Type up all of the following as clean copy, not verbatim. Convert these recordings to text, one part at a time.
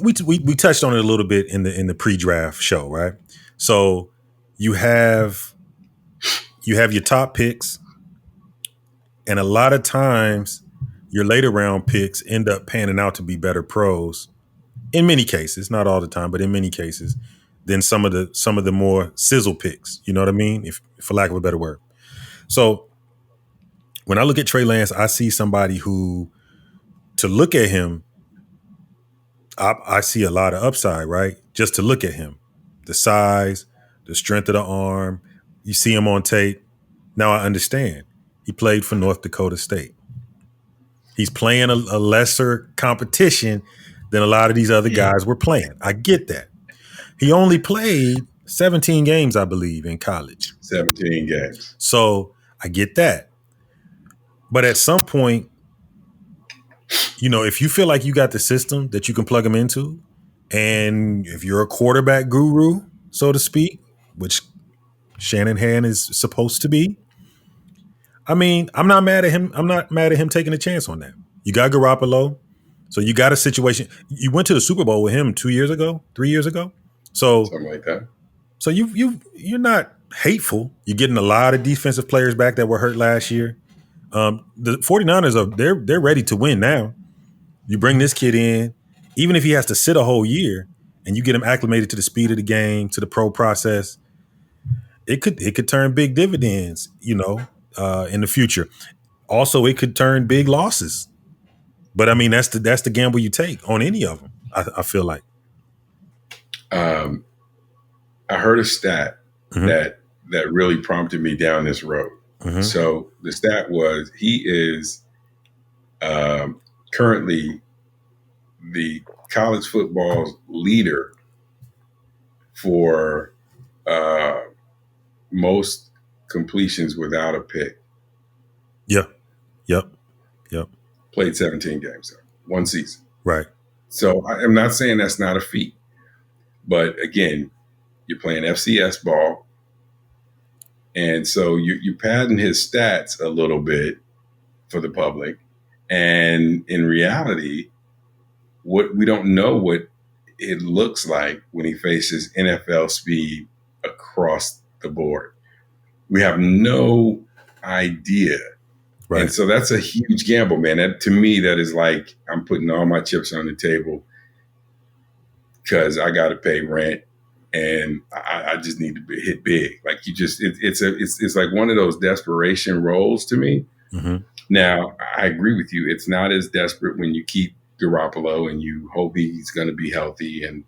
we touched on it a little bit in the pre-draft show, right? So you have your top picks, and a lot of times your later round picks end up panning out to be better pros. In many cases, not all the time, but in many cases, than some of the more sizzle picks. You know what I mean? If for lack of a better word. So when I look at Trey Lance, I see somebody who, to look at him, I see a lot of upside, right? Just to look at him, the size, the strength of the arm. You see him on tape. Now I understand. He played for North Dakota State. He's playing a lesser competition than a lot of these other guys were playing. I get that. He only played 17 games, I believe, in college. 17 games. So I get that. But at some point, if you feel like you got the system that you can plug him into, and if you're a quarterback guru, so to speak, which Shanahan is supposed to be, I mean, I'm not mad at him. I'm not mad at him taking a chance on that. You got Garoppolo. So you got a situation. You went to the Super Bowl with him 3 years ago. So something like that. So you're not hateful. You're getting a lot of defensive players back that were hurt last year. The 49ers they're ready to win now. You bring this kid in, even if he has to sit a whole year, and you get him acclimated to the speed of the game, to the pro process, it could turn big dividends, in the future. Also, it could turn big losses. But I mean, that's the gamble you take on any of them. I feel like. I heard a stat that really prompted me down this road. Mm-hmm. So the stat was he is currently the college football's leader for most completions without a pick. Yeah. Yep. Played 17 games, one season. Right. So I'm not saying that's not a feat. But again, you're playing FCS ball. And so you're padding his stats a little bit for the public. And in reality, we don't know what it looks like when he faces NFL speed across the board. We have no idea. Right. And so that's a huge gamble, man. That, to me, that is like I'm putting all my chips on the table because I got to pay rent and I just need to hit big. Like it's like one of those desperation roles to me. Mm-hmm. Now, I agree with you. It's not as desperate when you keep Garoppolo and you hope he's going to be healthy. And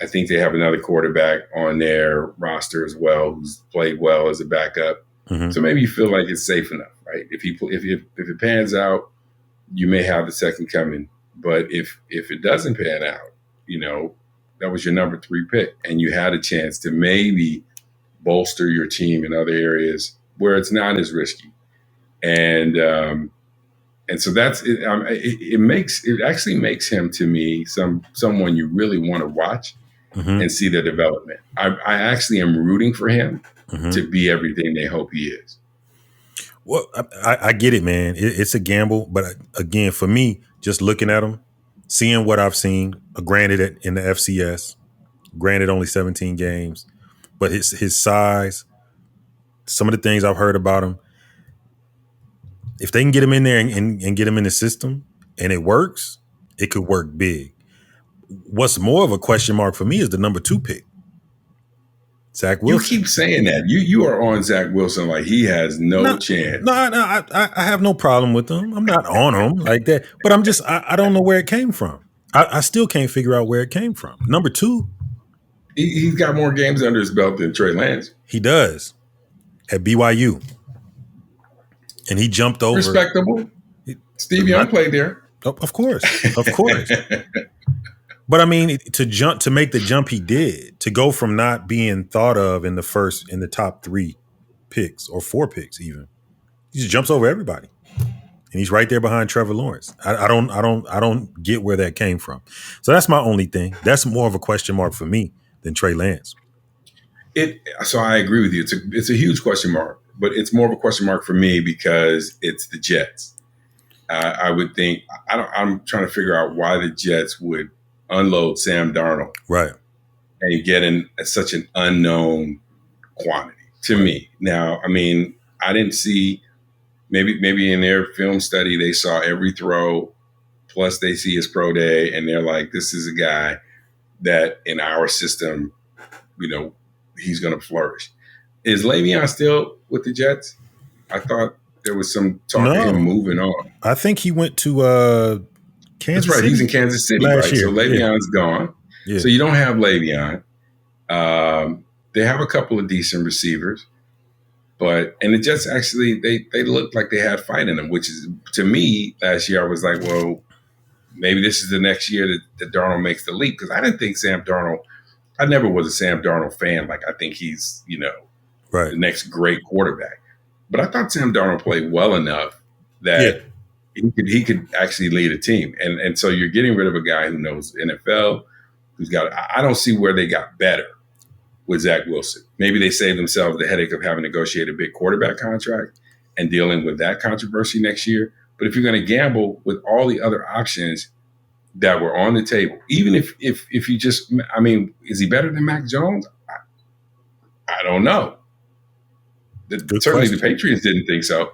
I think they have another quarterback on their roster as well who's played well as a backup. Mm-hmm. So maybe you feel like it's safe enough, right? If it pans out, you may have the second coming. But if it doesn't pan out, that was your number 3 pick, and you had a chance to maybe bolster your team in other areas where it's not as risky. And so that's it. It actually makes him, to me, someone you really want to watch and see the development. I actually am rooting for him to be everything they hope he is. Well, I get it, man. It's a gamble, but again, for me, just looking at him, seeing what I've seen, granted in the FCS, granted only 17 games, but his size, some of the things I've heard about him, if they can get him in there and get him in the system and it works, it could work big. What's more of a question mark for me is the number 2 pick, Zach Wilson. You keep saying that. You are on Zach Wilson like he has no chance. No, I have no problem with him. I'm not on him like that. But I'm just, I don't know where it came from. I still can't figure out where it came from. Number 2. He's got more games under his belt than Trey Lance. He does. At BYU. And he jumped over. Respectable. Steve Young played there. Of course. But I mean, to make the jump he did, to go from not being thought of in the top 3 picks or 4 picks even, he just jumps over everybody, and he's right there behind Trevor Lawrence. I don't get where that came from. So that's my only thing. That's more of a question mark for me than Trey Lance. So I agree with you. It's a huge question mark, but it's more of a question mark for me because it's the Jets. I would think I'm trying to figure out why the Jets would unload Sam Darnold Right. and get in at such an unknown quantity to Right. me. Now, I mean, I didn't see maybe in their film study they saw every throw, plus they see his pro day, and they're like, this is a guy that in our system, he's going to flourish. Is Le'Veon still with the Jets? I thought there was some talk of him No, moving on. I think he went to That's Kansas right. He's City in Kansas City, last right? So year. Yeah. Le'Veon's gone. Yeah. So you don't have Le'Veon. They have a couple of decent receivers, and the Jets actually they looked like they had fight in them, which is, to me, last year I was like, well, maybe this is the next year that Darnold makes the leap, because I didn't think Sam Darnold. I never was a Sam Darnold fan. Like, I think he's Right. the next great quarterback, but I thought Sam Darnold played well enough Yeah. that he could actually lead a team, and so you're getting rid of a guy who knows NFL, who's got. I don't see where they got better with Zach Wilson. Maybe they saved themselves the headache of having to negotiate a big quarterback contract and dealing with that controversy next year. But if you're going to gamble with all the other options that were on the table, even if you just, I mean, is he better than Mac Jones? I don't know. Certainly question. the Patriots didn't think so.